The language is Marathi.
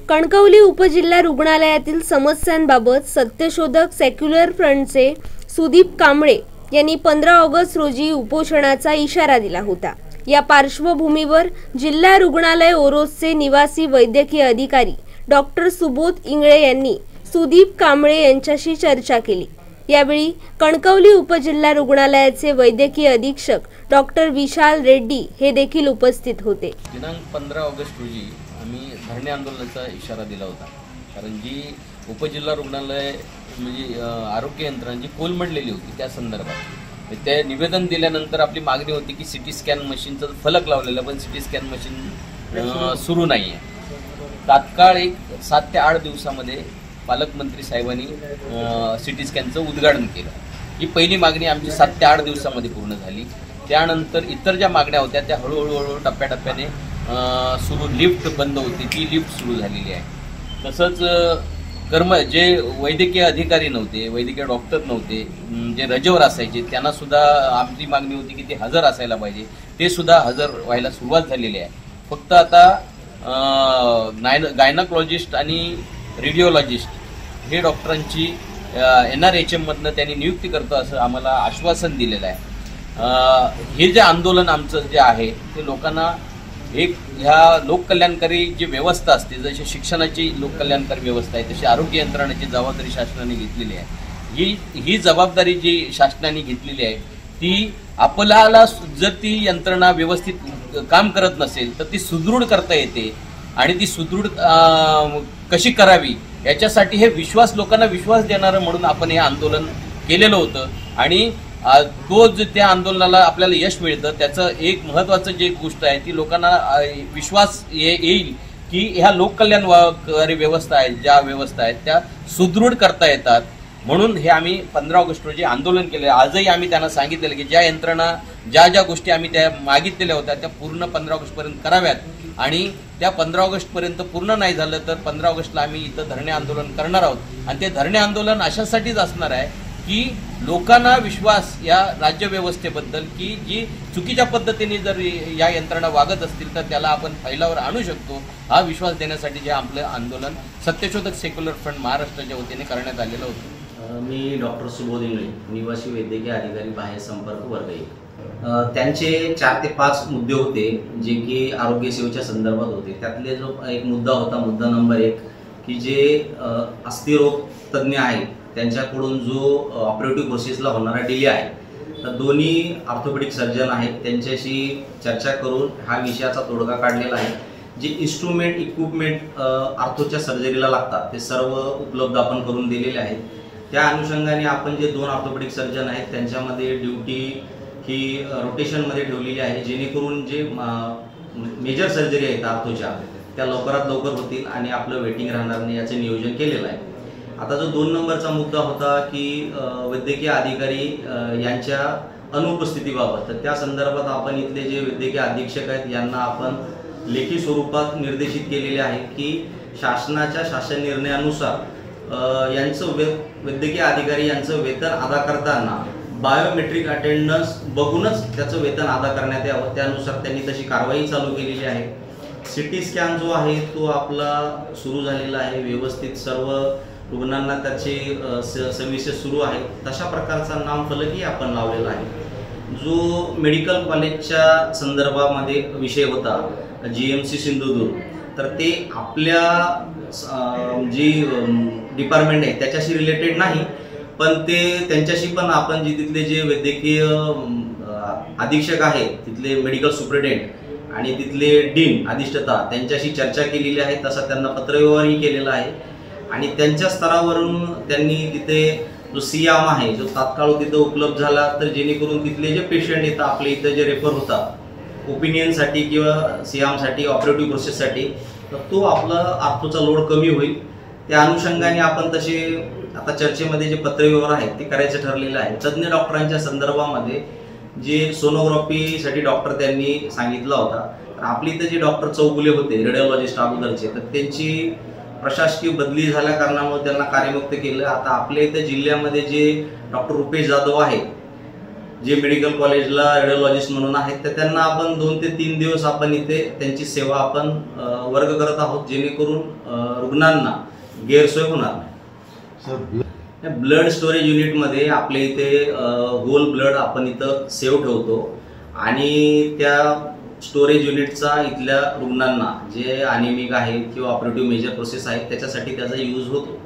कणकवली उपजिल्हा रुग्णालयातील समस्यांबाबत सत्यशोधक सेक्युलर फ्रंटचे सुदीप कांबळे यांनी 15 ऑगस्ट रोजी उपोषणाचा इशारा दिला होता। या पार्श्वभूमीवर जिल्हा रुग्णालय ओरोसचे निवासी वैद्यकीय अधिकारी डॉक्टर सुबोध इंगळे यांनी सुदीप कांबळे यांच्याशी चर्चा केली। यावेळी कणकवली उपजिल्हा रुग्णालयाचे वैद्यकीय अधीक्षक डॉक्टर विशाल रेड्डी हे देखील उपस्थित होते। दिनांक 15 ऑगस्ट रोजी आम्ही धरणे आंदोलनाचा इशारा दिला होता, कारण जी उपजिल्हा रुग्णालय म्हणजे आरोग्य यंत्रणा जी कोलमडलेली होती त्या संदर्भात ते निवेदन दिल्यानंतर आपली मागणी होती की सिटी स्कॅन मशीनचा फलक लावलेला, पण सिटी स्कॅन मशीन सुरू नाही आहे। तात्काळ एक 7 ते 8 दिवसामध्ये पालकमंत्री साहेबांनी सिटी स्कॅनचं उद्घाटन केलं। ही पहिली मागणी आमची 7 ते 8 दिवसामध्ये पूर्ण झाली। त्यानंतर इतर ज्या मागण्या होत्या त्या हळूहळू टप्प्याटप्प्याने सुरू, लिफ्ट बंद होती ती लिफ्ट सुरू झालेली आहे। तसंच जे वैद्यकीय अधिकारी नव्हते, वैद्यकीय डॉक्टर नव्हते, जे रजेवर असायचे त्यांना सुद्धा आमची मागणी होती की ते हजर असायला पाहिजे, ते सुद्धा हजर व्हायला सुरुवात झालेली आहे। फक्त आता गायनॉकॉलॉजिस्ट आणि रेडिओलॉजिस्ट हे डॉक्टरांची NRHM मधनं त्यांनी नियुक्ती करतो असं आम्हाला आश्वासन दिलेलं आहे। हे जे आंदोलन आमचं जे आहे ते लोकांना एक ह्या लोककल्याणकारी जी व्यवस्था असते, जशी शिक्षणाची लोककल्याणकारी व्यवस्था आहे तशी आरोग्य यंत्रणाची जबाबदारी शासनाने घेतलेली आहे। ही जबाबदारी जी शासनाने घेतलेली आहे ती आपल्याला जर ती यंत्रणा व्यवस्थित काम करत नसेल तर ती सुदृढ करता येते, आणि ती सुदृढ कशी करावी याच्यासाठी हे विश्वास, लोकांना विश्वास देणारं म्हणून आपण हे आंदोलन केलेलं होतं। आणि तो जो त्या आंदोलनाला आपल्याला यश मिळतं त्याचं एक महत्त्वाचं जे गोष्ट आहे ती लोकांना विश्वास येईल की ह्या लोककल्याणकारी व्यवस्था आहेत, ज्या व्यवस्था आहेत त्या सुदृढ करता येतात। म्हणून हे आम्ही 15 ऑगस्ट रोजी आंदोलन केले। आजही आम्ही त्यांना सांगितलेलं की ज्या यंत्रणा ज्या गोष्टी आम्ही त्या मागितलेल्या होत्या त्या पूर्ण 15 ऑगस्ट पर्यंत कराव्यात, आणि त्या 15 ऑगस्ट पर्यंत पूर्ण नाही झालं तर 15 ऑगस्टला आम्ही इथं धरणे आंदोलन करणार आहोत। आणि ते धरणे आंदोलन अशासाठीच असणार आहे की लोकांना विश्वास या राज्यव्यवस्थेबद्दल की जी चुकीच्या पद्धतीने जर या यंत्रणा वागत असतील तर त्याला आपण फैलावर आणू शकतो, हा विश्वास देण्यासाठी जे आपलं आंदोलन सत्यशोधक सेक्युलर फ्रंट महाराष्ट्राच्या वतीने करण्यात आलेलं होतं। मी डॉक्टर सुबोध इंगळे, निवासी वैद्यकीय अधिकारी, बाह्य संपर्क वर्ग 1। त्यांचे 4 ते 5 मुद्दे होते जे की आरोग्य सेवेच्या संदर्भात होते। त्यातले जो एक मुद्दा होता, मुद्दा नंबर 1, की जे अस्थिरोग तज्ज्ञ आहेत त्यांच्याकडून जो ऑपरेटिव्ह प्रोसेसला होणारा डिले आहे, तर दोन्ही ऑर्थोपेडिक सर्जन आहेत त्यांच्याशी चर्चा करून हा विषयाचा तोडगा काढलेला आहे। जे इन्स्ट्रुमेंट, इक्विपमेंट आर्थोच्या सर्जरीला लागतात ते सर्व उपलब्ध आपण करून दिलेले आहेत। त्या अनुषंगाने आपण जे 2 ऑर्थोपेडिक सर्जन आहेत त्यांच्यामध्ये ड्युटी ही रोटेशनमध्ये ठेवलेली आहे, जेणेकरून जे मेजर सर्जरी आहेत आर्थोच्या त्या लवकरात लवकर होतील आणि आपलं वेटिंग राहणार नाही याचं नियोजन केलेलं आहे। आता जो 2 नंबरचा मुद्दा होता की वैद्यकीय अधिकारी यांच्या अनुपस्थितीबाबत, तर त्या संदर्भात आपण इथले जे वैद्यकीय अधीक्षक आहेत यांना आपण लेखी स्वरूपात निर्देशित केलेले आहे की शासनाच्या शासन निर्णयानुसार यांचं वैद्यकीय अधिकारी यांचं वेतन अदा करताना बायोमेट्रिक अटेंडन्स बघूनच त्याचं वेतन अदा करण्यात यावं, त्यानुसार त्यांनी तशी कारवाई चालू केलेली आहे। सिटी स्कॅन जो आहे तो आपला सुरू झालेला आहे, व्यवस्थित सर्व रुग्णांना त्याचे सर्व्हिसेस सुरू आहेत, तशा प्रकारचा नामफलकही आपण लावलेला आहे। जो मेडिकल कॉलेजच्या संदर्भामध्ये विषय होता GMC सिंधुदुर्ग, तर ते आपल्या जी डिपार्टमेंट आहे त्याच्याशी रिलेटेड नाही, पण ते त्यांच्याशी पण आपण जे तिथले जे वैद्यकीय अधीक्षक आहेत, तिथले मेडिकल सुपरिटेंडेंट आणि तिथले डीन अधिष्ठाता त्यांच्याशी चर्चा केलेली आहे, तसा त्यांना पत्रव्यवहारही केलेला आहे। आणि त्यांच्या स्तरावरून त्यांनी तिथे जो सियाम आहे जो तात्काळ तिथं उपलब्ध झाला, तर जेणेकरून तिथले जे पेशंट येतात आपल्या इथं जे रेफर होतात ओपिनियनसाठी किंवा सियामसाठी, ऑपरेटिव्ह प्रोसेससाठी, तर तो आपला आर्थोचा लोड कमी होईल। त्या अनुषंगाने आपण तसे आता चर्चेमध्ये जे पत्रव्यवहार आहेत ते करायचं ठरलेलं आहे। तज्ज्ञ डॉक्टरांच्या संदर्भामध्ये जे सोनोग्राफीसाठी डॉक्टर त्यांनी सांगितला होता, तर आपली इथं जे डॉक्टर चौगुले होते रेडिओलॉजिस्ट अगोदरचे, तर त्यांची प्रशासकीय बदली झाल्या कारणामुळे त्यांना कार्यमुक्त केलं। आता आपल्या इथं जिल्ह्यामध्ये जे डॉक्टर रुपेश जाधव आहेत जे मेडिकल कॉलेजला रेडिओलॉजिस्ट म्हणून आहेत तर त्यांना आपण 2 ते 3 दिवस आपण इथे त्यांची सेवा आपण वर्ग करत आहोत, जेणेकरून रुग्णांना गैरसोय होणार नाही. ब्लड स्टोरेज युनिटमध्ये आपल्या इथे होल ब्लड आपण इथं सेव्ह ठेवतो आणि त्या स्टोरेज युनिटचा इथल्या रुग्णांना जे अॅनेमिक आहेत किंवा ऑपरेटिव्ह मेजर प्रोसेस आहेत त्याच्यासाठी त्याचा यूज होतो.